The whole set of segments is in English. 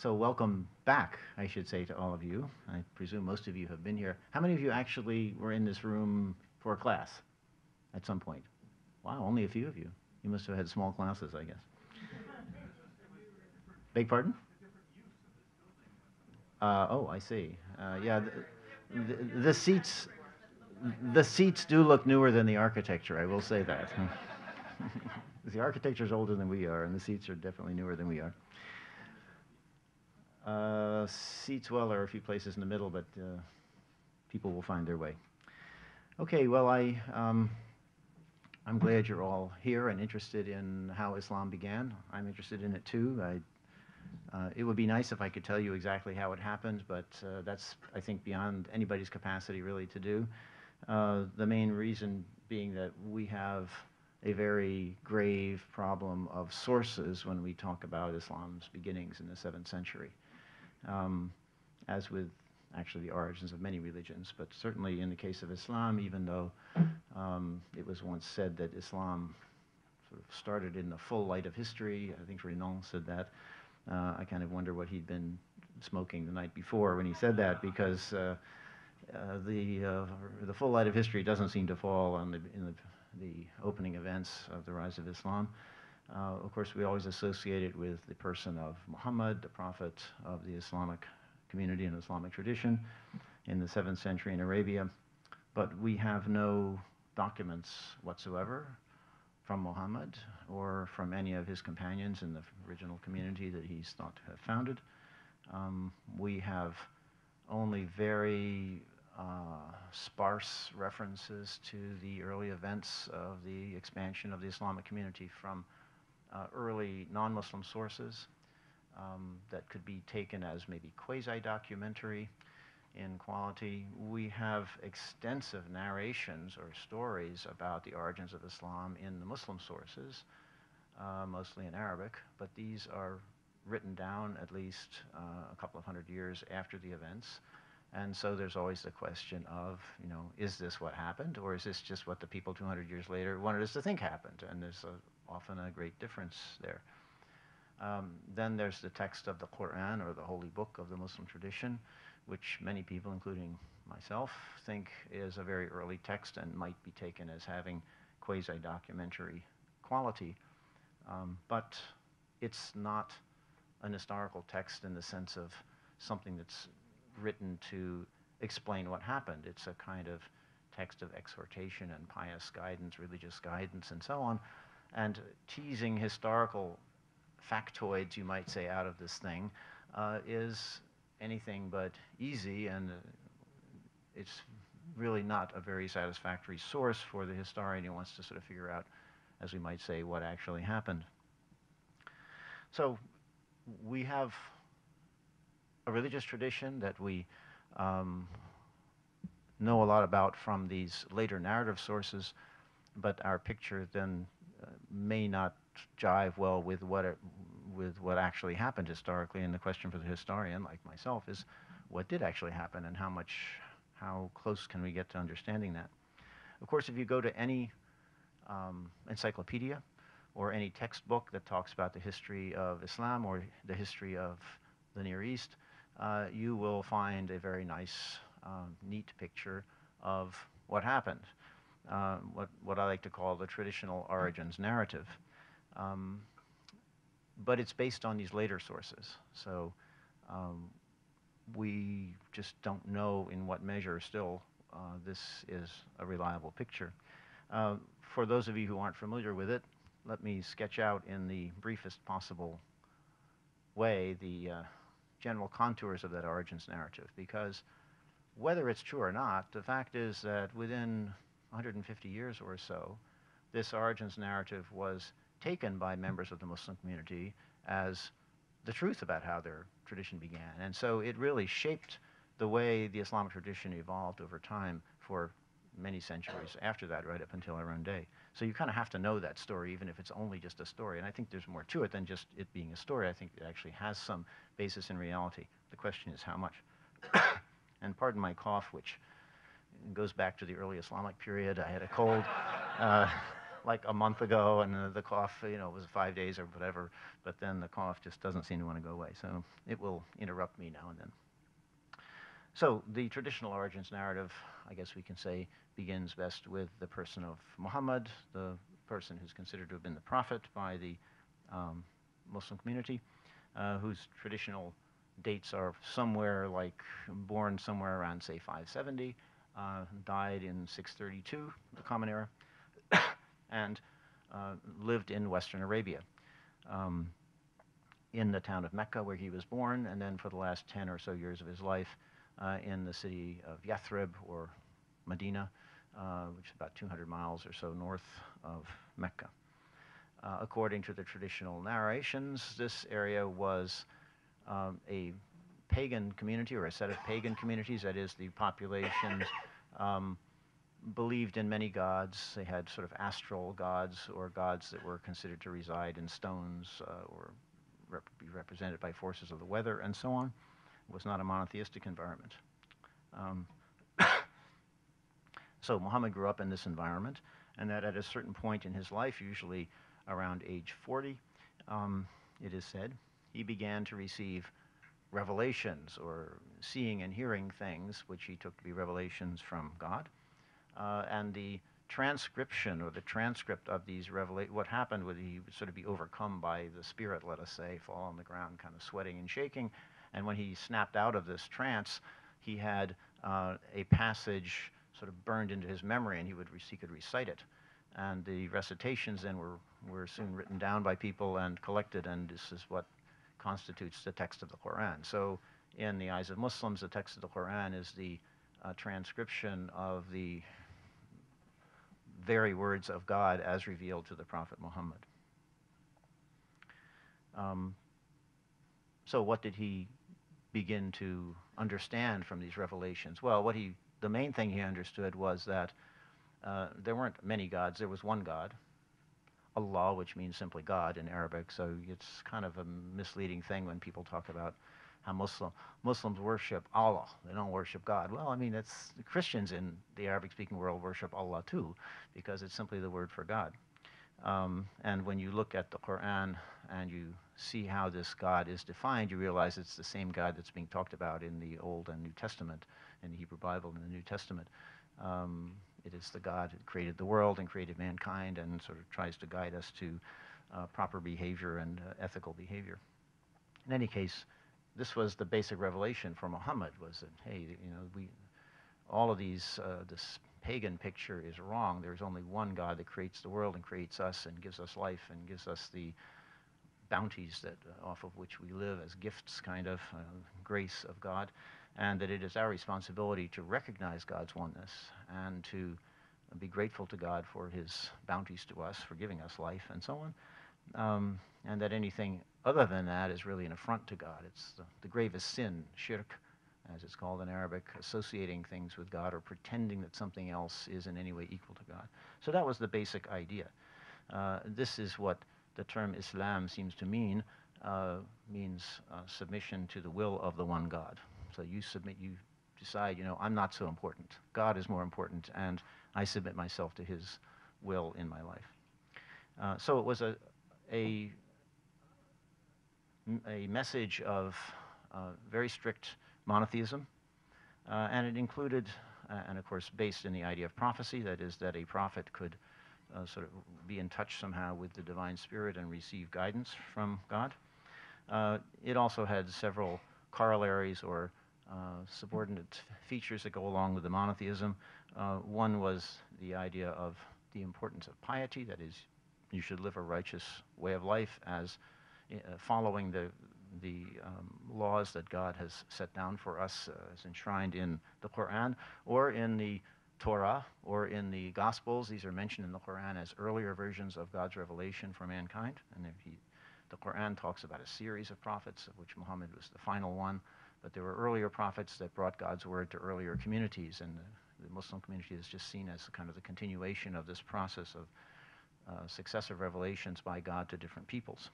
So welcome back, I should say, to all of you. I presume most of you have been here. How many of you actually were in this room for a class at some point? Wow, only a few of you. You must have had small classes, I guess. Beg pardon? Oh, I see. Yeah, the seats, the seats do look newer than the architecture. I will say that. The architecture is older than we are, and the seats are definitely newer than we are. Seats, well, there are a few places in the middle, but people will find their way. Okay, well, I'm glad you're all here and interested in how Islam began. I'm interested in it too. It would be nice if I could tell you exactly how it happened, but that's, I think, beyond anybody's capacity really to do. The main reason being that we have a very grave problem of sources when we talk about Islam's beginnings in the 7th century. As with actually the origins of many religions, but certainly in the case of Islam, even though it was once said that Islam sort of started in the full light of history. I think Renan said that. I kind of wonder what he'd been smoking the night before when he said that, because the full light of history doesn't seem to fall on the opening events of the rise of Islam. Of course, we always associate it with the person of Muhammad, the prophet of the Islamic community and Islamic tradition in the 7th century in Arabia. But we have no documents whatsoever from Muhammad or from any of his companions in the original community that he's thought to have founded. We have only very sparse references to the early events of the expansion of the Islamic community from early non-Muslim sources that could be taken as maybe quasi-documentary in quality. We have extensive narrations or stories about the origins of Islam in the Muslim sources, mostly in Arabic, but these are written down at least a couple of hundred years after the events. And so there's always the question of, is this what happened, or is this just what the people 200 years later wanted us to think happened? And there's often a great difference there. Then there's the text of the Quran, or the holy book of the Muslim tradition, which many people, including myself, think is a very early text and might be taken as having quasi-documentary quality. But it's not an historical text in the sense of something that's written to explain what happened. It's a kind of text of exhortation and pious guidance, religious guidance, and so on. And teasing historical factoids, you might say, out of this thing is anything but easy, and it's really not a very satisfactory source for the historian who wants to sort of figure out, as we might say, what actually happened. So we have a religious tradition that we know a lot about from these later narrative sources, but our picture then may not jive well with what actually happened historically. And the question for the historian, like myself, is what did actually happen, and how close can we get to understanding that? Of course, if you go to any encyclopedia or any textbook that talks about the history of Islam or the history of the Near East, you will find a very nice, neat picture of what happened. What I like to call the traditional origins narrative. But it's based on these later sources. So we just don't know in what measure still this is a reliable picture. For those of you who aren't familiar with it, let me sketch out in the briefest possible way the general contours of that origins narrative, because whether it's true or not, the fact is that within 150 years or so, this origins narrative was taken by members of the Muslim community as the truth about how their tradition began. And so it really shaped the way the Islamic tradition evolved over time for many centuries after that, right up until our own day. So you kind of have to know that story, even if it's only just a story. And I think there's more to it than just it being a story. I think it actually has some basis in reality. The question is how much. And pardon my cough, which goes back to the early Islamic period. I had a cold. like a month ago, and the cough, was 5 days or whatever, but then the cough just doesn't seem to want to go away. So it will interrupt me now and then. So the traditional origins narrative, I guess we can say, begins best with the person of Muhammad, the person who's considered to have been the prophet by the Muslim community, whose traditional dates are somewhere like born somewhere around, say, 570, died in 632, the Common Era, and lived in Western Arabia, in the town of Mecca where he was born, and then for the last 10 or so years of his life in the city of Yathrib or Medina, which is about 200 miles or so north of Mecca. According to the traditional narrations, this area was a pagan community, or a set of pagan communities. That is, the populations believed in many gods. They had sort of astral gods, or gods that were considered to reside in stones or be represented by forces of the weather, and so on. It was not a monotheistic environment. So Muhammad grew up in this environment, and that at a certain point in his life, usually around age 40, it is said, he began to receive revelations, or seeing and hearing things which he took to be revelations from God. And the transcription, or the transcript of these revelations, what happened was he would sort of be overcome by the spirit, let us say, fall on the ground kind of sweating and shaking. And when he snapped out of this trance, he had a passage sort of burned into his memory, and he could recite it. And the recitations then were soon written down by people and collected, and this is what constitutes the text of the Quran. So in the eyes of Muslims, the text of the Quran is the transcription of the very words of God as revealed to the Prophet Muhammad. So what did he begin to understand from these revelations? Well, the main thing he understood was that there weren't many gods. There was one God, Allah, which means simply God in Arabic. So it's kind of a misleading thing when people talk about how Muslims worship Allah. They don't worship God. Well, I mean, it's the Christians in the Arabic-speaking world worship Allah too, because it's simply the word for God. And when you look at the Quran and you see how this God is defined, you realize it's the same God that's being talked about in the Old and New Testament, in the Hebrew Bible and the New Testament. It is the God who created the world and created mankind, and sort of tries to guide us to proper behavior and ethical behavior. In any case, this was the basic revelation for Muhammad, was that, hey, all of these, this pagan picture is wrong. There's only one God that creates the world and creates us and gives us life and gives us the bounties that off of which we live as gifts, kind of grace of God, and that it is our responsibility to recognize God's oneness and to be grateful to God for his bounties to us, for giving us life and so on, and that anything other than that is really an affront to God. It's the gravest sin, shirk, as it's called in Arabic, associating things with God or pretending that something else is in any way equal to God. So that was the basic idea. This is what the term Islam seems to mean, means submission to the will of the one God. So you submit, you decide, I'm not so important. God is more important, and I submit myself to his will in my life. So it was a message of very strict monotheism, and it included, and of course based in the idea of prophecy, that is, that a prophet could sort of be in touch somehow with the divine spirit and receive guidance from God. It also had several corollaries or subordinate features that go along with the monotheism. One was the idea of the importance of piety, that is, you should live a righteous way of life as following the laws that God has set down for us, as enshrined in the Quran or in the Torah or in the Gospels. These are mentioned in the Quran as earlier versions of God's revelation for mankind. And the Quran talks about a series of prophets, of which Muhammad was the final one. But there were earlier prophets that brought God's word to earlier communities, and the Muslim community is just seen as kind of the continuation of this process of successive revelations by God to different peoples.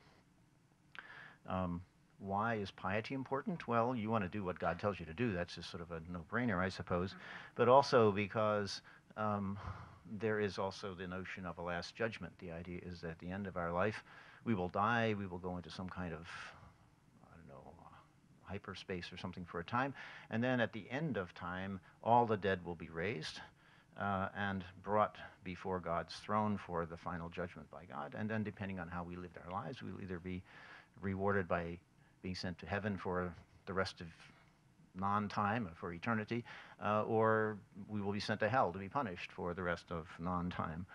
Why is piety important? Well, you want to do what God tells you to do. That's just sort of a no-brainer, I suppose. But also because there is also the notion of a last judgment. The idea is that at the end of our life, we will die, we will go into some kind of, I don't know, hyperspace or something for a time, and then at the end of time, all the dead will be raised and brought before God's throne for the final judgment by God, and then depending on how we lived our lives, we'll either be rewarded by being sent to heaven for the rest of non-time, for eternity, or we will be sent to hell to be punished for the rest of non-time.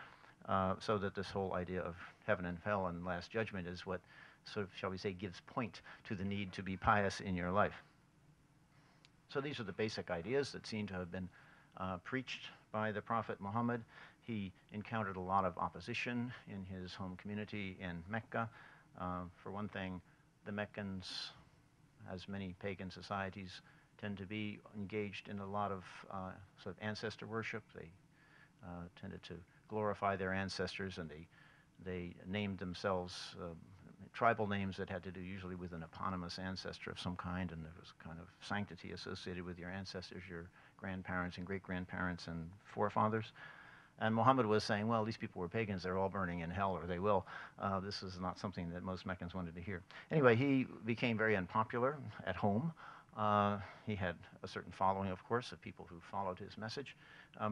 So that this whole idea of heaven and hell and last judgment is what sort of, shall we say, gives point to the need to be pious in your life. So these are the basic ideas that seem to have been preached by the Prophet Muhammad. He encountered a lot of opposition in his home community in Mecca. For one thing, the Meccans, as many pagan societies, tend to be engaged in a lot of sort of ancestor worship. They tended to glorify their ancestors, and they named themselves tribal names that had to do usually with an eponymous ancestor of some kind, and there was kind of sanctity associated with your ancestors, your grandparents and great-grandparents and forefathers. And Muhammad was saying, well, these people were pagans, they're all burning in hell, or they will. This is not something that most Meccans wanted to hear. Anyway, he became very unpopular at home. He had a certain following, of course, of people who followed his message,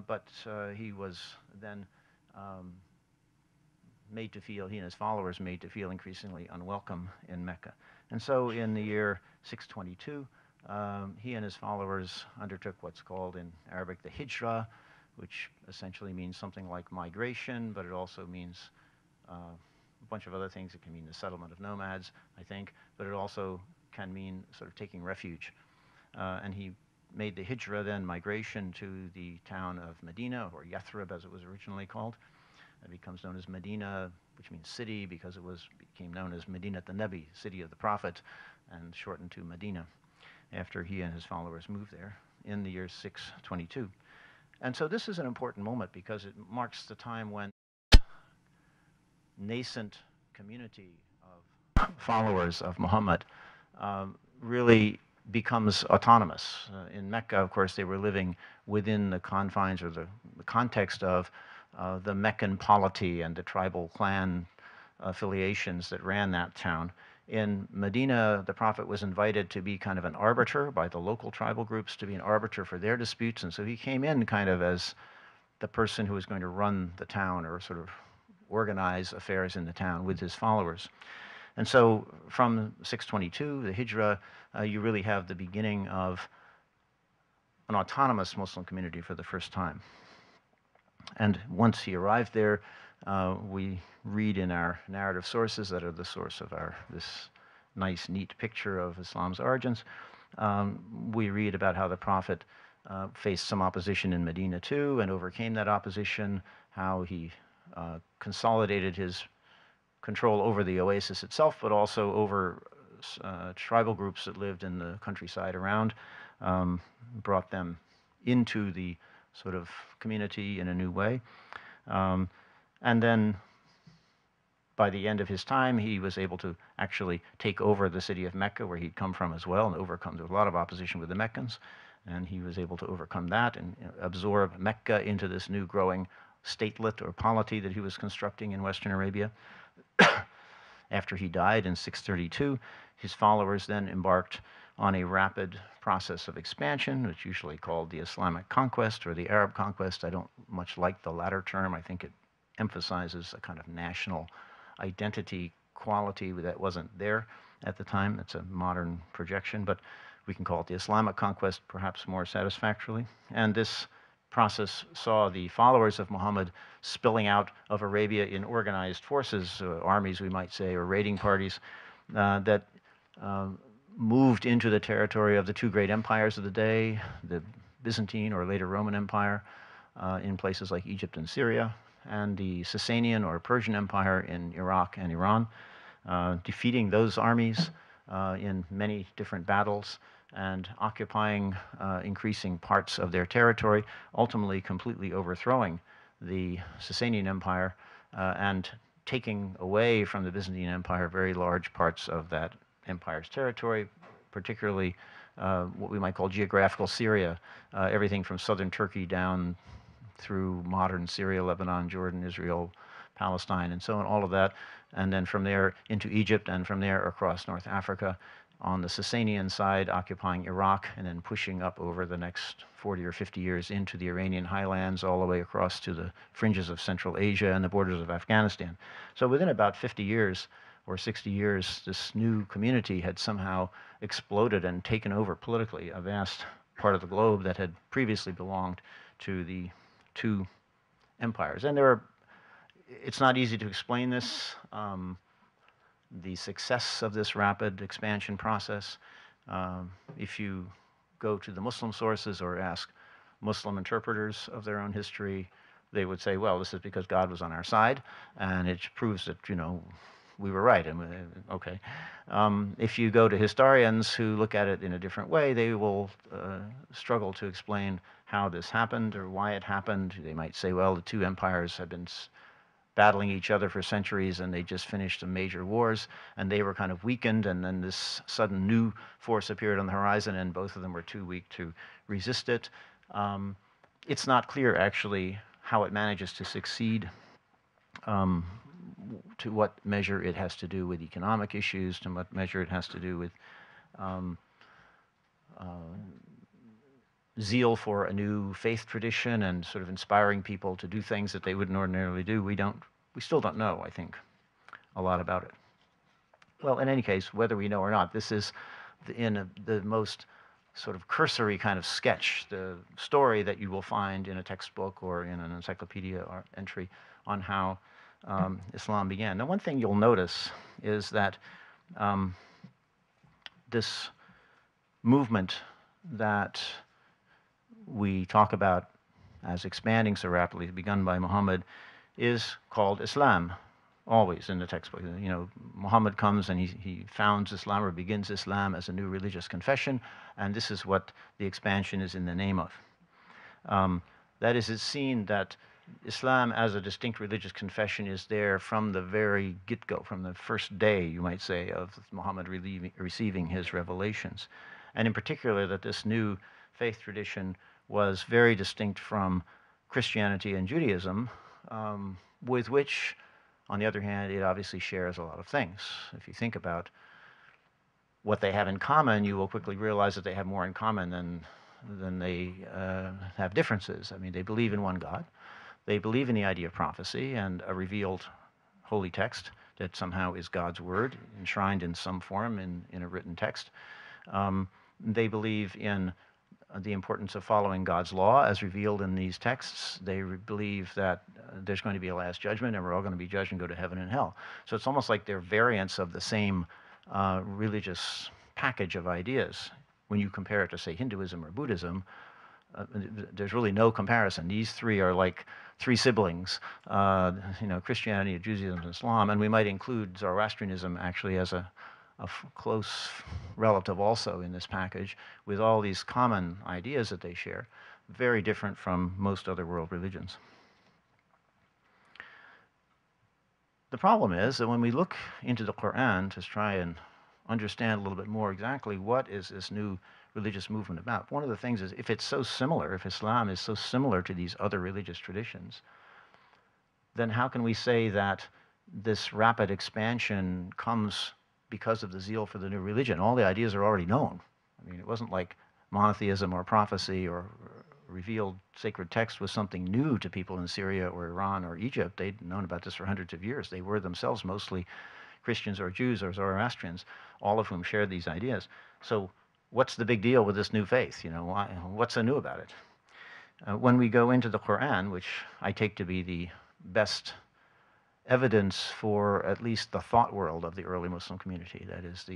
but he was then made to feel, he and his followers made to feel increasingly unwelcome in Mecca. And so in the year 622, he and his followers undertook what's called in Arabic the Hijra, which essentially means something like migration, but it also means a bunch of other things. It can mean the settlement of nomads, I think, but it also can mean sort of taking refuge. And he made the Hijra, then migration, to the town of Medina, or Yathrib as it was originally called. It becomes known as Medina, which means city, because it became known as Medinat the-Nabi, city of the Prophet, and shortened to Medina after he and his followers moved there in the year 622. And so this is an important moment because it marks the time when nascent community of followers of Muhammad really becomes autonomous. In Mecca, of course, they were living within the confines or the context of the Meccan polity and the tribal clan affiliations that ran that town. In Medina, the Prophet was invited to be kind of an arbiter by the local tribal groups, to be an arbiter for their disputes, and so he came in kind of as the person who was going to run the town or sort of organize affairs in the town with his followers. And so from 622, the Hijra, you really have the beginning of an autonomous Muslim community for the first time. And once he arrived there, we read in our narrative sources that are the source of this nice, neat picture of Islam's origins. We read about how the Prophet faced some opposition in Medina too and overcame that opposition, how he consolidated his control over the oasis itself, but also over tribal groups that lived in the countryside around, brought them into the sort of community in a new way. And then by the end of his time, he was able to actually take over the city of Mecca, where he'd come from as well, and overcome. There was a lot of opposition with the Meccans, and he was able to overcome that and absorb Mecca into this new growing statelet or polity that he was constructing in Western Arabia. After he died in 632, his followers then embarked on a rapid process of expansion, which is usually called the Islamic conquest or the Arab conquest. I don't much like the latter term. I think it emphasizes a kind of national identity quality that wasn't there at the time. It's a modern projection, but we can call it the Islamic conquest perhaps more satisfactorily. And this process saw the followers of Muhammad spilling out of Arabia in organized forces, armies we might say, or raiding parties that moved into the territory of the two great empires of the day, the Byzantine or later Roman Empire in places like Egypt and Syria, and the Sasanian or Persian Empire in Iraq and Iran, defeating those armies in many different battles and occupying increasing parts of their territory, ultimately completely overthrowing the Sasanian Empire and taking away from the Byzantine Empire very large parts of that empire's territory, particularly what we might call geographical Syria, everything from southern Turkey down through modern Syria, Lebanon, Jordan, Israel, Palestine, and so on, all of that, and then from there into Egypt, and from there across North Africa, on the Sasanian side, occupying Iraq, and then pushing up over the next 40 or 50 years into the Iranian highlands, all the way across to the fringes of Central Asia and the borders of Afghanistan. So within about 50 years or 60 years, this new community had somehow exploded and taken over politically a vast part of the globe that had previously belonged to the two empires. And it's not easy to explain this. The success of this rapid expansion process. If you go to the Muslim sources or ask Muslim interpreters of their own history, they would say, well, this is because God was on our side, and it proves that, we were right. And okay. If you go to historians who look at it in a different way, they will struggle to explain how this happened or why it happened. They might say, well, the two empires have been battling each other for centuries, and they just finished some major wars, and they were kind of weakened, and then this sudden new force appeared on the horizon, and both of them were too weak to resist it. It's not clear, actually, how it manages to succeed, to what measure it has to do with economic issues, to what measure it has to do with zeal for a new faith tradition and sort of inspiring people to do things that they wouldn't ordinarily do. We still don't know, I think, a lot about it. Well, in any case, whether we know or not, this is the most sort of cursory kind of sketch, the story that you will find in a textbook or in an encyclopedia or entry on how Islam began. Now, one thing you'll notice is that this movement that we talk about as expanding so rapidly, begun by Muhammad, is called Islam, always in the textbook. Muhammad comes and he founds Islam or begins Islam as a new religious confession, and this is what the expansion is in the name of. That is, it's seen that Islam as a distinct religious confession is there from the very get-go, from the first day, you might say, of Muhammad receiving his revelations. And in particular, that this new faith tradition was very distinct from Christianity and Judaism, with which, on the other hand, it obviously shares a lot of things. If you think about what they have in common, you will quickly realize that they have more in common than they have differences. I mean, they believe in one God. They believe in the idea of prophecy and a revealed holy text that somehow is God's word, enshrined in some form in a written text. They believe in the importance of following God's law as revealed in these texts. They believe that there's going to be a last judgment and we're all going to be judged and go to heaven and hell. So it's almost like they're variants of the same religious package of ideas. When you compare it to, say, Hinduism or Buddhism, there's really no comparison. These three are like three siblings, Christianity, Judaism, and Islam, and we might include Zoroastrianism actually as a close relative also in this package, with all these common ideas that they share, very different from most other world religions. The problem is that when we look into the Quran to try and understand a little bit more exactly what is this new religious movement about, one of the things is, if it's so similar, if Islam is so similar to these other religious traditions, then how can we say that this rapid expansion comes because of the zeal for the new religion? All the ideas are already known. I mean, it wasn't like monotheism or prophecy or revealed sacred text was something new to people in Syria or Iran or Egypt. They'd known about this for hundreds of years. They were themselves mostly Christians or Jews or Zoroastrians, all of whom shared these ideas. So what's the big deal with this new faith? What's so new about it? When we go into the Quran, which I take to be the best evidence for at least the thought world of the early Muslim community. That is,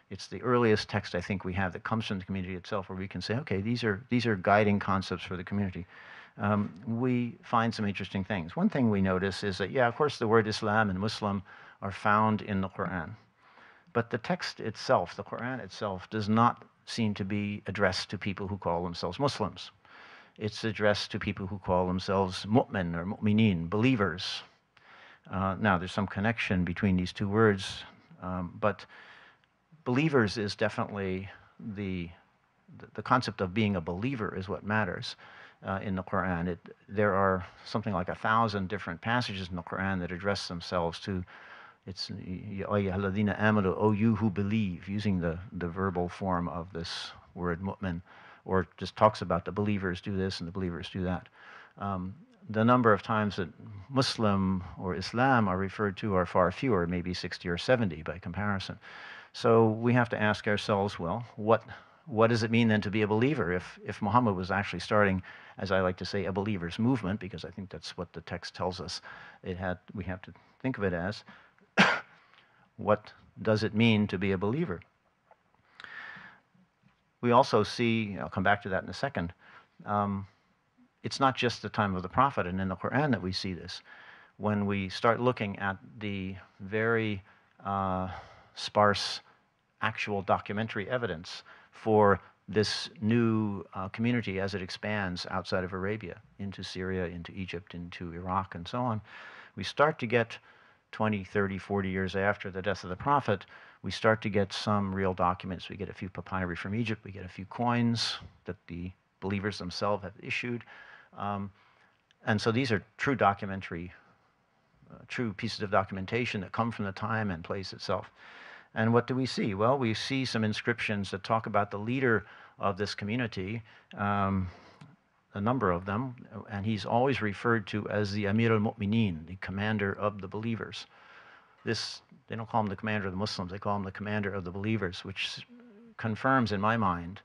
it's the earliest text I think we have that comes from the community itself, where we can say, okay, these are guiding concepts for the community. We find some interesting things. One thing we notice is that, yeah, of course, the word Islam and Muslim are found in the Quran, but the text itself, the Quran itself, does not seem to be addressed to people who call themselves Muslims. It's addressed to people who call themselves mu'min or mu'minin, believers. Now, there's some connection between these two words, but believers is definitely the concept of being a believer is what matters. in the Quran. There are something like 1,000 different passages in the Quran that address themselves to, it's Ya ayyuhalladhina amanu, O you who believe, using the verbal form of this word mu'min, or just talks about the believers do this and the believers do that. The number of times that Muslim or Islam are referred to are far fewer, maybe 60 or 70 by comparison. So we have to ask ourselves, well, what does it mean then to be a believer? If Muhammad was actually starting, as I like to say, a believer's movement, because I think that's what the text tells us we have to think of it as, what does it mean to be a believer? We also see, I'll come back to that in a second, it's not just the time of the Prophet and in the Quran that we see this. When we start looking at the very sparse actual documentary evidence for this new community as it expands outside of Arabia into Syria, into Egypt, into Iraq, and so on, we start to get 20, 30, 40 years after the death of the Prophet, we start to get some real documents. We get a few papyri from Egypt, we get a few coins that the believers themselves have issued. And so these are true documentary, true pieces of documentation that come from the time and place itself. And what do we see? Well, we see some inscriptions that talk about the leader of this community, a number of them, and he's always referred to as the Amir al-Mu'mineen, the commander of the believers. They don't call him the commander of the Muslims, they call him the commander of the believers, which confirms in my mind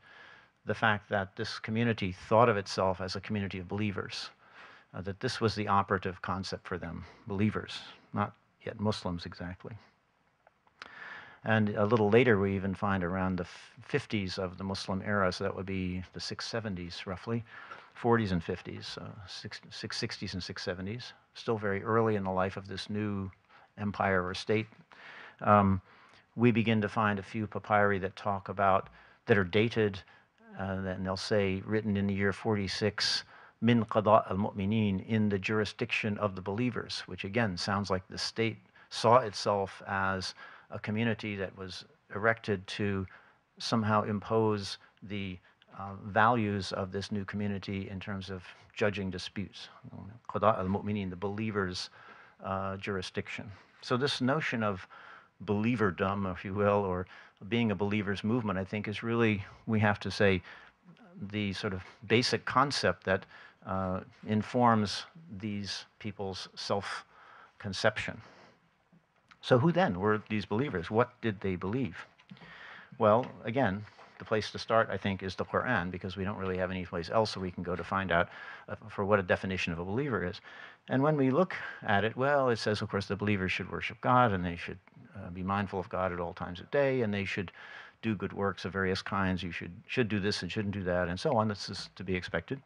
the fact that this community thought of itself as a community of believers, that this was the operative concept for them, believers, not yet Muslims exactly. And a little later, we even find around the 50s of the Muslim era, so that would be the 670s roughly, 40s and 50s, 660s and 670s, still very early in the life of this new empire or state. We begin to find a few papyri that talk about, that are dated, and they'll say, written in the year 46, min qada al-mu'mineen, in the jurisdiction of the believers, which again sounds like the state saw itself as a community that was erected to somehow impose the values of this new community in terms of judging disputes. Qada al-mu'mineen, the believers' jurisdiction. So this notion of believerdom, if you will, or being a believer's movement, I think is really, we have to say, the sort of basic concept that informs these people's self-conception. So who then were these believers? What did they believe? Well, again, the place to start, I think, is the Quran, because we don't really have any place else so we can go to find out for what a definition of a believer is. And when we look at it, well, it says, of course, the believers should worship God, and they should be mindful of God at all times of day, and they should do good works of various kinds. You should do this and shouldn't do that, and so on. This is to be expected.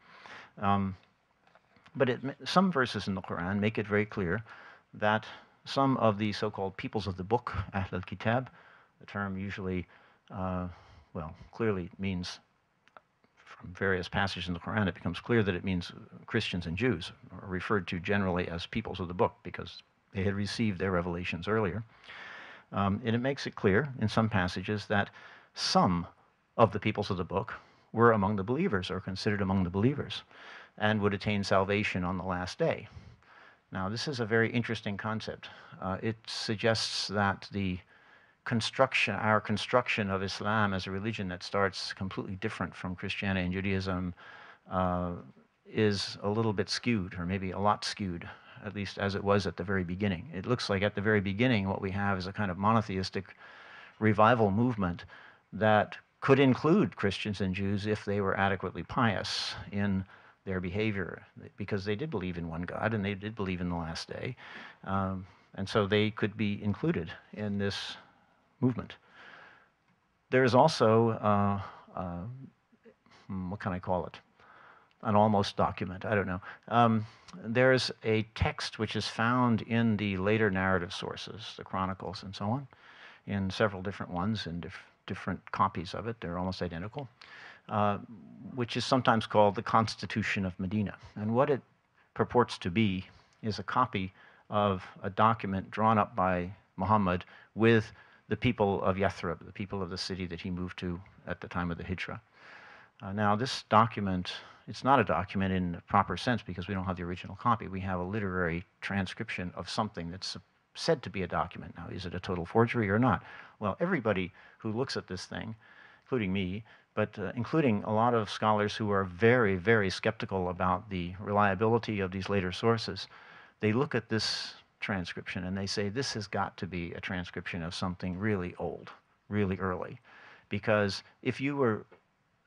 But some verses in the Quran make it very clear that some of the so-called peoples of the book, Ahl al-Kitab, the term usually, clearly means, from various passages in the Quran, it becomes clear that it means Christians and Jews, are referred to generally as peoples of the book because they had received their revelations earlier. And it makes it clear in some passages that some of the peoples of the book were among the believers, or considered among the believers, and would attain salvation on the last day. Now, this is a very interesting concept. It suggests that our construction of Islam as a religion that starts completely different from Christianity and Judaism is a little bit skewed, or maybe a lot skewed, at least as it was at the very beginning. It looks like at the very beginning what we have is a kind of monotheistic revival movement that could include Christians and Jews if they were adequately pious in their behavior, because they did believe in one God and they did believe in the last day. And so they could be included in this movement. There is also, what can I call it? An almost document, I don't know. There's a text which is found in the later narrative sources, the Chronicles and so on, in several different ones, in different copies of it. They're almost identical, which is sometimes called the Constitution of Medina. And what it purports to be is a copy of a document drawn up by Muhammad with the people of Yathrib, the people of the city that he moved to at the time of the Hijrah. Now, this document, it's not a document in the proper sense because we don't have the original copy. We have a literary transcription of something that's said to be a document. Now, is it a total forgery or not? Well, everybody who looks at this thing, including me, but including a lot of scholars who are very, very skeptical about the reliability of these later sources, they look at this transcription and they say this has got to be a transcription of something really old, really early. Because if you were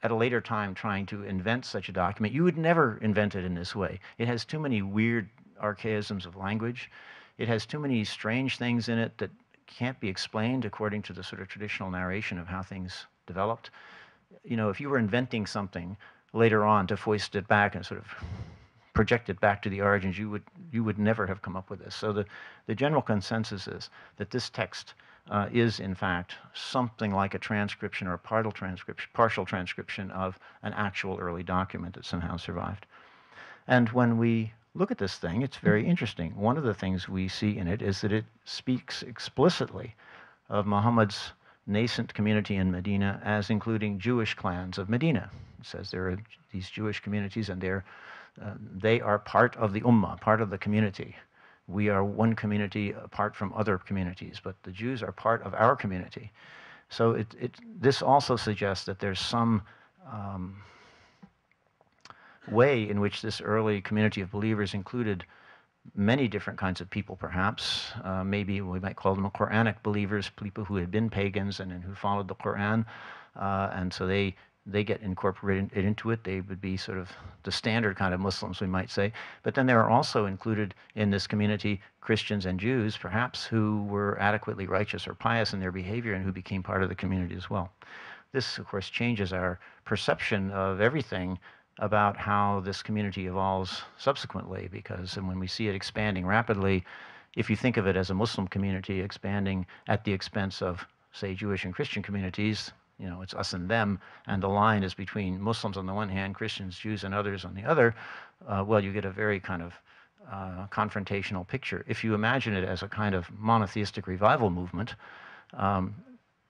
at a later time trying to invent such a document, you would never invent it in this way. It has too many weird archaisms of language. It has too many strange things in it that can't be explained according to the sort of traditional narration of how things developed. You know, if you were inventing something later on to foist it back and sort of project it back to the origins, you would never have come up with this. So the general consensus is that this text is in fact something like a transcription or a partial transcription of an actual early document that somehow survived. And when we look at this thing, it's very interesting. One of the things we see in it is that it speaks explicitly of Muhammad's nascent community in Medina as including Jewish clans of Medina. It says there are these Jewish communities and they are part of the ummah, part of the community. We are one community apart from other communities, but the Jews are part of our community. So this also suggests that there's some way in which this early community of believers included many different kinds of people, perhaps. Maybe we might call them Quranic believers, people who had been pagans and who followed the Quran. And so they get incorporated into it. They would be sort of the standard kind of Muslims, we might say. But then there are also included in this community Christians and Jews, perhaps, who were adequately righteous or pious in their behavior and who became part of the community as well. This, of course, changes our perception of everything about how this community evolves subsequently, because when we see it expanding rapidly, if you think of it as a Muslim community expanding at the expense of, say, Jewish and Christian communities, you know, it's us and them, and the line is between Muslims on the one hand, Christians, Jews, and others on the other, well, you get a very kind of confrontational picture. If you imagine it as a kind of monotheistic revival movement,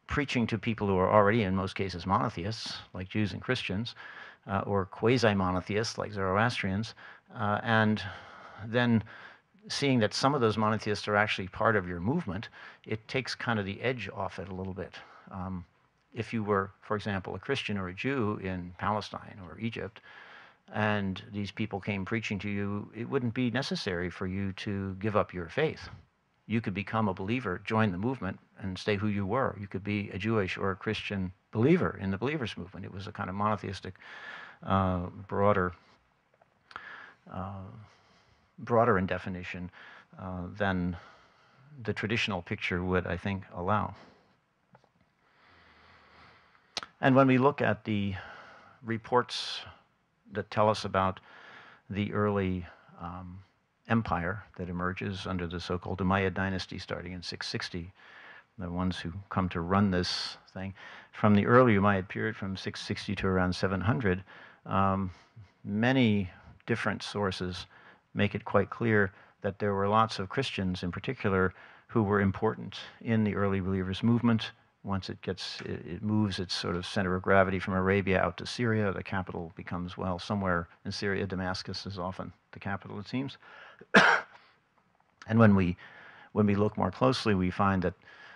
preaching to people who are already, in most cases, monotheists, like Jews and Christians, or quasi-monotheists, like Zoroastrians, and then seeing that some of those monotheists are actually part of your movement, it takes kind of the edge off it a little bit. If you were, for example, a Christian or a Jew in Palestine or Egypt, and these people came preaching to you, it wouldn't be necessary for you to give up your faith. You could become a believer, join the movement, and stay who you were. You could be a Jewish or a Christian believer in the believers movement. It was a kind of monotheistic, broader in definition than the traditional picture would, I think, allow. And when we look at the reports that tell us about the early empire that emerges under the so-called Umayyad dynasty starting in 660, the ones who come to run this thing, from the early Umayyad period from 660 to around 700, many different sources make it quite clear that there were lots of Christians in particular who were important in the early believers movement. Once it moves its sort of center of gravity from Arabia out to Syria, the capital becomes, well, somewhere in Syria. Damascus is often the capital, it seems. And when we look more closely, we find that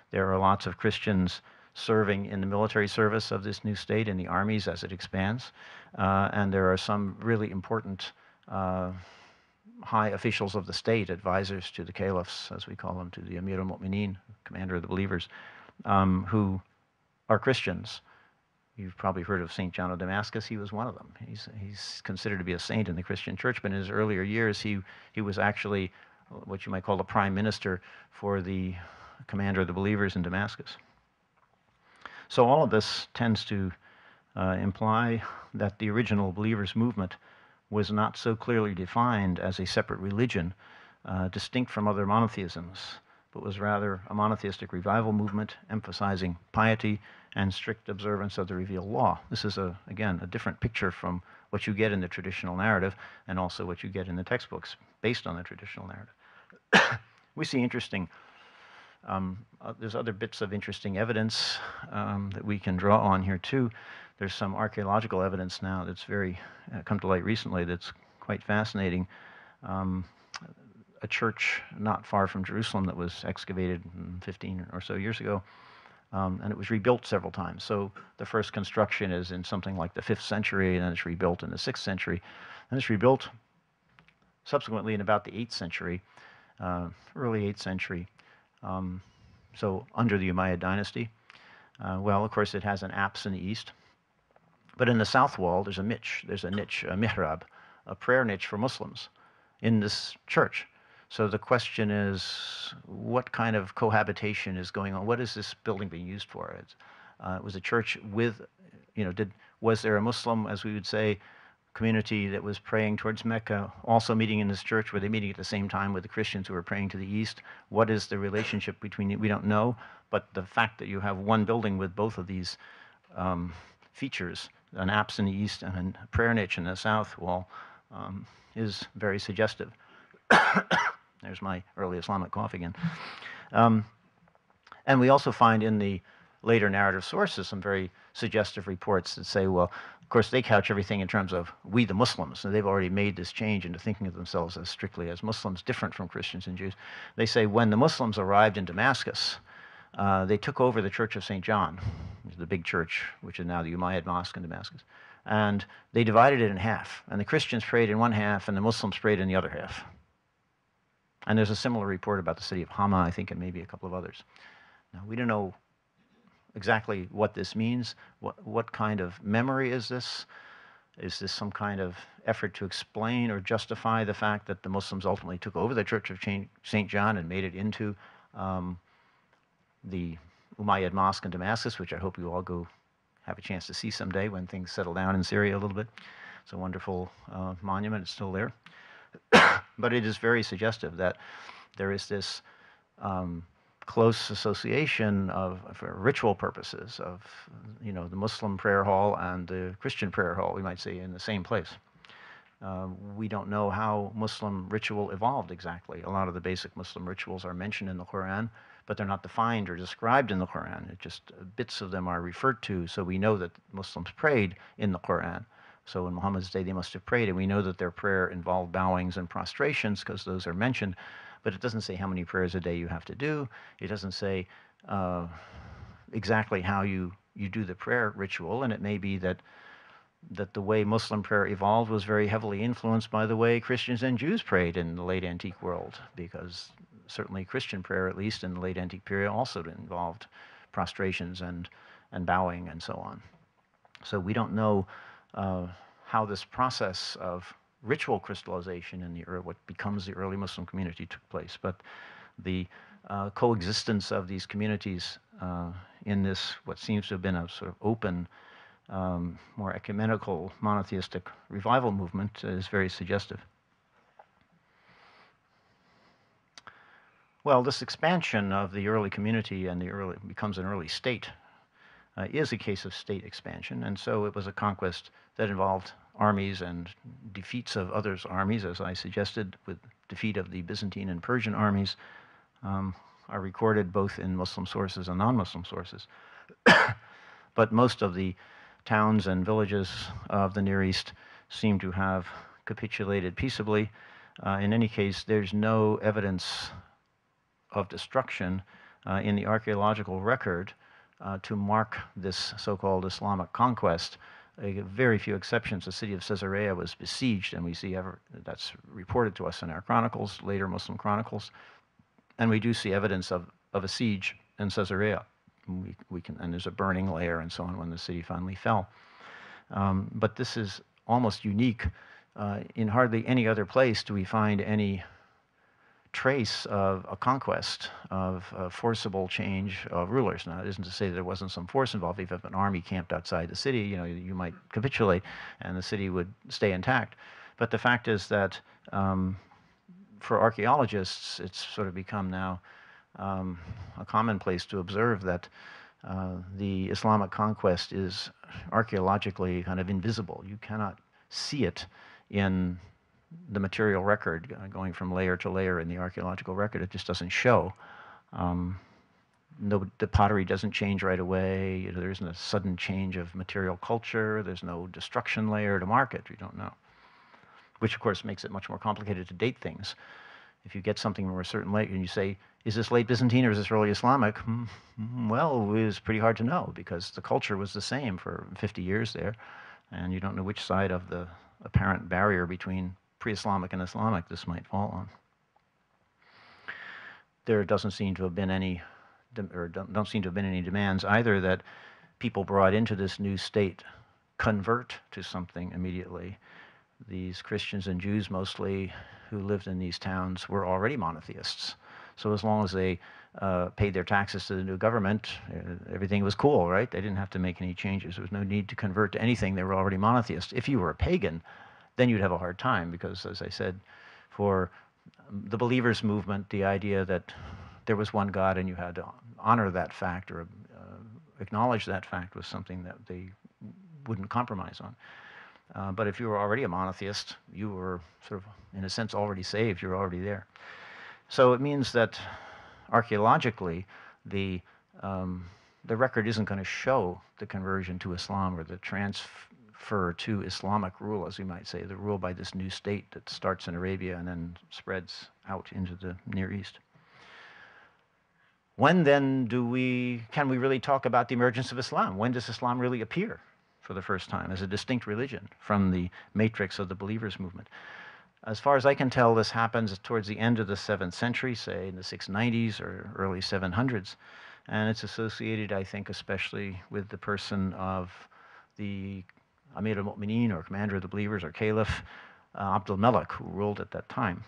there are lots of Christians serving in the military service of this new state, in the armies as it expands. And there are some really important high officials of the state, advisors to the caliphs, as we call them, to the Amir al-Mu'mineen, commander of the believers, who are Christians. You've probably heard of St. John of Damascus. He was one of them. He's considered to be a saint in the Christian church, but in his earlier years, he was actually what you might call the prime minister for the commander of the believers in Damascus. So all of this tends to imply that the original believers movement was not so clearly defined as a separate religion, distinct from other monotheisms, but was rather a monotheistic revival movement emphasizing piety and strict observance of the revealed law. This is, again, a different picture from what you get in the traditional narrative and also what you get in the textbooks based on the traditional narrative. We see interesting There's other bits of interesting evidence that we can draw on here too. There's some archaeological evidence now that's very come to light recently that's quite fascinating. Um, a church not far from Jerusalem that was excavated 15 or so years ago, and it was rebuilt several times. So the first construction is in something like the 5th century, and then it's rebuilt in the 6th century, and it's rebuilt subsequently in about the 8th century, early 8th century. So under the Umayyad dynasty. Well, of course, it has an apse in the east. But in the south wall, there's a niche, a mihrab, a prayer niche for Muslims in this church. So the question is, what kind of cohabitation is going on? What is this building being used for? It was a church with, was there a Muslim, as we would say, community that was praying towards Mecca, also meeting in this church? Were they meeting at the same time with the Christians who were praying to the east? What is the relationship between it? We don't know, but the fact that you have one building with both of these features, an apse in the east and a prayer niche in the south wall, is very suggestive. There's my early Islamic cough again. And we also find in the later narrative sources some very suggestive reports that say, well, of course, they couch everything in terms of we the Muslims, and they've already made this change into thinking of themselves as strictly as Muslims, different from Christians and Jews. They say when the Muslims arrived in Damascus, they took over the Church of St. John, the big church, which is now the Umayyad Mosque in Damascus, and they divided it in half, and the Christians prayed in one half, and the Muslims prayed in the other half. And there's a similar report about the city of Hama, I think, and maybe a couple of others. Now, we don't know exactly what this means. What kind of memory is this? Is this some kind of effort to explain or justify the fact that the Muslims ultimately took over the Church of St. John and made it into the Umayyad Mosque in Damascus, which I hope you all go have a chance to see someday when things settle down in Syria a little bit. It's a wonderful monument. It's still there. But it is very suggestive that there is this close association for ritual purposes of, the Muslim prayer hall and the Christian prayer hall, we might say, in the same place. We don't know how Muslim ritual evolved exactly. A lot of the basic Muslim rituals are mentioned in the Quran, but they're not defined or described in the Quran. It just bits of them are referred to, so we know that Muslims prayed in the Quran. So in Muhammad's day, they must have prayed, and we know that their prayer involved bowings and prostrations because those are mentioned, but it doesn't say how many prayers a day you have to do. It doesn't say exactly how you do the prayer ritual, and it may be that the way Muslim prayer evolved was very heavily influenced by the way Christians and Jews prayed in the late antique world, because certainly Christian prayer, at least in the late antique period, also involved prostrations and bowing and so on. So we don't know how this process of ritual crystallization in what becomes the early Muslim community took place, but the coexistence of these communities in this, what seems to have been a sort of open, more ecumenical, monotheistic revival movement is very suggestive. Well, this expansion of the early community and becomes an early state is a case of state expansion, and so it was a conquest that involved armies and defeats of others' armies, as I suggested, with defeat of the Byzantine and Persian armies, are recorded both in Muslim sources and non-Muslim sources. But most of the towns and villages of the Near East seem to have capitulated peaceably. In any case, there's no evidence of destruction in the archaeological record to mark this so-called Islamic conquest. Very few exceptions. The city of Caesarea was besieged, and we see that's reported to us in our chronicles, later Muslim chronicles, and we do see evidence of a siege in Caesarea. And there's a burning layer and so on when the city finally fell. But this is almost unique. In hardly any other place do we find any trace of a conquest, of a forcible change of rulers. Now, it isn't to say that there wasn't some force involved. If an army camped outside the city, you might capitulate and the city would stay intact. But the fact is that for archaeologists, it's sort of become now a commonplace to observe that the Islamic conquest is archaeologically kind of invisible. You cannot see it in the material record going from layer to layer in the archaeological record. It just doesn't show. no, the pottery doesn't change right away. There isn't a sudden change of material culture. There's no destruction layer to mark it. You don't know, which of course makes it much more complicated to date things. If you get something from a certain late and you say, is this late Byzantine or is this early Islamic? Well, it was pretty hard to know because the culture was the same for 50 years there, and you don't know which side of the apparent barrier between pre-Islamic and Islamic this might fall on. There doesn't seem to have been any, or don't seem to have been any demands either that people brought into this new state convert to something immediately. These Christians and Jews mostly who lived in these towns were already monotheists. So as long as they paid their taxes to the new government, everything was cool, right? They didn't have to make any changes. There was no need to convert to anything. They were already monotheists. If you were a pagan, then you'd have a hard time because, as I said, for the believers movement, the idea that there was one God and you had to honor that fact or acknowledge that fact was something that they wouldn't compromise on. But if you were already a monotheist, you were sort of, in a sense, already saved. You're already there. So it means that archaeologically, the record isn't going to show the conversion to Islam or the transfer to Islamic rule, as we might say, the rule by this new state that starts in Arabia and then spreads out into the Near East. When then can we really talk about the emergence of Islam? When does Islam really appear for the first time as a distinct religion from the matrix of the believers movement? As far as I can tell, this happens towards the end of the 7th century, say in the 690s or early 700s. And it's associated, I think, especially with the person of the Amir al-Mu'mineen, or commander of the believers, or caliph, Abdul Malik, who ruled at that time.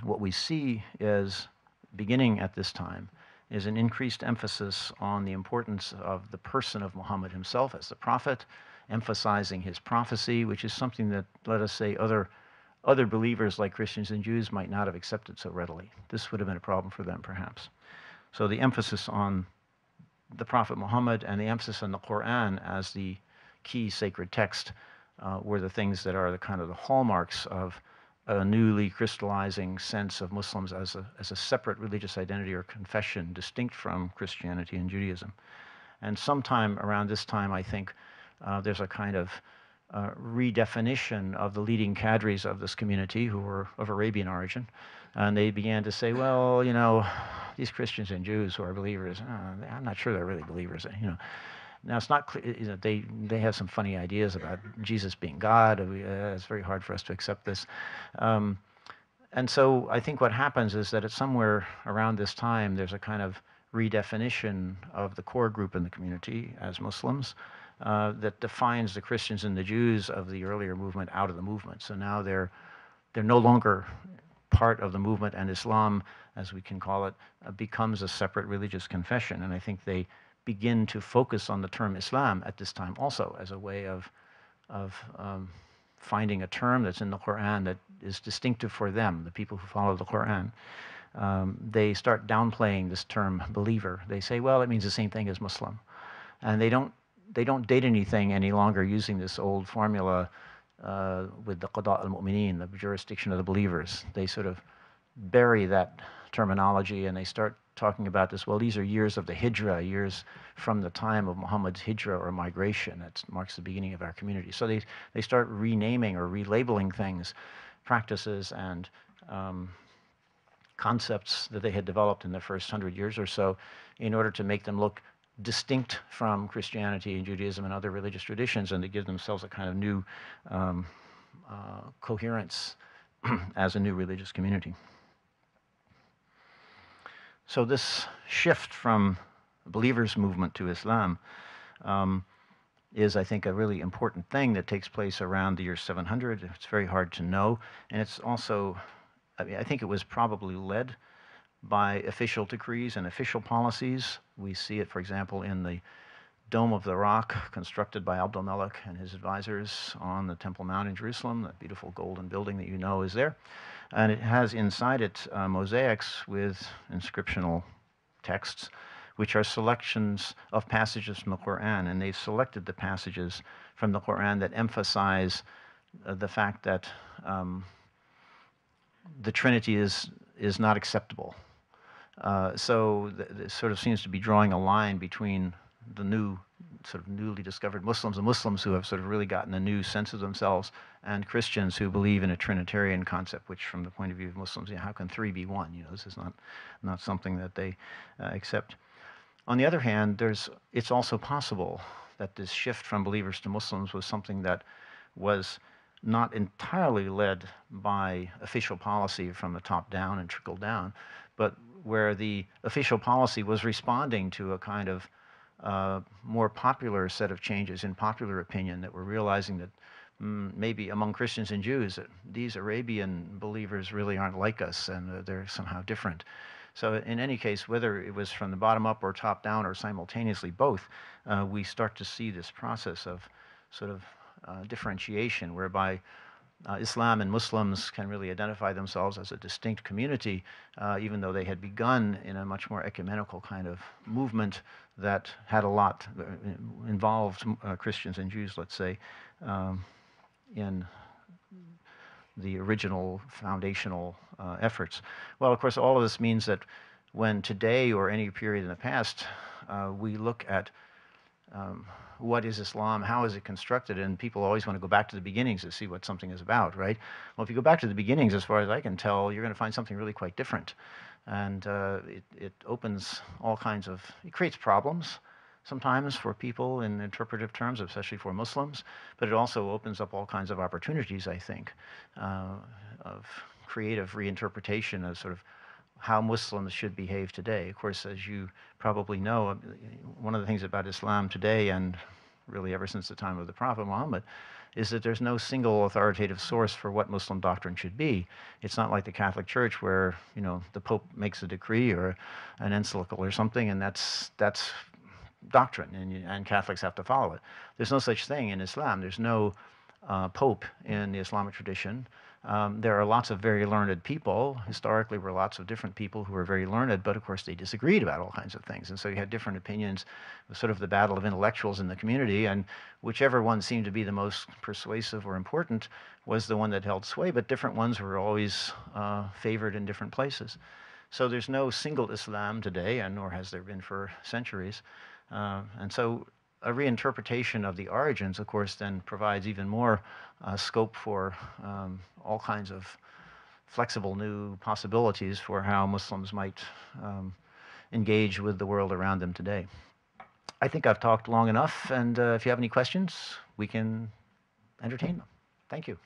What we see is, beginning at this time, is an increased emphasis on the importance of the person of Muhammad himself as the prophet, emphasizing his prophecy, which is something that, let us say, other believers like Christians and Jews might not have accepted so readily. This would have been a problem for them, perhaps. So the emphasis on the Prophet Muhammad and the emphasis on the Quran as the key sacred text were the things that are the kind of the hallmarks of a newly crystallizing sense of Muslims as a separate religious identity or confession, distinct from Christianity and Judaism. And sometime around this time, I think, there's a kind of redefinition of the leading cadres of this community who were of Arabian origin. And they began to say, well, you know, these Christians and Jews who are believers, I'm not sure they're really believers, you know. Now, it's not clear, you know, they have some funny ideas about Jesus being God. It's very hard for us to accept this. And so I think what happens is that it's somewhere around this time, there's a kind of redefinition of the core group in the community as Muslims that defines the Christians and the Jews of the earlier movement out of the movement. So now they're no longer part of the movement, and Islam, as we can call it, becomes a separate religious confession. And I think they begin to focus on the term Islam at this time also as a way of finding a term that's in the Quran that is distinctive for them, the people who follow the Quran. They start downplaying this term believer. They say, well, it means the same thing as Muslim. And they don't date anything any longer using this old formula with the Qada al-Mu'mineen, the jurisdiction of the believers. They sort of bury that terminology and they start talking about this, well, these are years of the hijrah, years from the time of Muhammad's hijrah or migration. That marks the beginning of our community. So they start renaming or relabeling things, practices and concepts that they had developed in the first 100 years or so in order to make them look distinct from Christianity and Judaism and other religious traditions, and to give themselves a kind of new coherence as a new religious community. So this shift from the believers' movement to Islam is, I think, a really important thing that takes place around the year 700. It's very hard to know, and it's also, I mean, I think it was probably led by official decrees and official policies. We see it, for example, in the Dome of the Rock constructed by Abdul Malik and his advisors on the Temple Mount in Jerusalem, that beautiful golden building that you know is there. And it has inside it mosaics with inscriptional texts, which are selections of passages from the Quran. And they've selected the passages from the Quran that emphasize the fact that the Trinity is not acceptable. So it sort of seems to be drawing a line between the sort of newly discovered Muslims, the Muslims who have sort of really gotten a new sense of themselves, and Christians who believe in a Trinitarian concept, which from the point of view of Muslims, how can three be one? This is not something that they accept. On the other hand, it's also possible that this shift from believers to Muslims was something that was not entirely led by official policy from the top down and trickled down, but where the official policy was responding to a kind of more popular set of changes in popular opinion, that we're realizing that maybe among Christians and Jews, that these Arabian believers really aren't like us, and they're somehow different. So in any case, whether it was from the bottom up or top down or simultaneously both, we start to see this process of sort of differentiation, whereby Islam and Muslims can really identify themselves as a distinct community, even though they had begun in a much more ecumenical kind of movement that had a lot, involved Christians and Jews, let's say, in the original foundational efforts. Well, of course, all of this means that when today or any period in the past, we look at what is Islam, how is it constructed, and people always want to go back to the beginnings to see what something is about, right? Well, if you go back to the beginnings, as far as I can tell, you're going to find something really quite different. And it opens all kinds of, it creates problems sometimes for people in interpretive terms, especially for Muslims, but it also opens up all kinds of opportunities, I think, of creative reinterpretation of sort of how Muslims should behave today. Of course, as you probably know, one of the things about Islam today, and really ever since the time of the Prophet Muhammad, is that there's no single authoritative source for what Muslim doctrine should be. It's not like the Catholic Church where, the Pope makes a decree or an encyclical or something, and that's doctrine, and Catholics have to follow it. There's no such thing in Islam. There's no Pope in the Islamic tradition. There are lots of very learned people. Historically, were lots of different people who were very learned, but of course they disagreed about all kinds of things. And so you had different opinions. It was sort of the battle of intellectuals in the community, and whichever one seemed to be the most persuasive or important was the one that held sway, but different ones were always favored in different places. So there's no single Islam today, and nor has there been for centuries. And so a reinterpretation of the origins, of course, then provides even more scope for all kinds of flexible new possibilities for how Muslims might engage with the world around them today. I think I've talked long enough, and if you have any questions, we can entertain them. Thank you.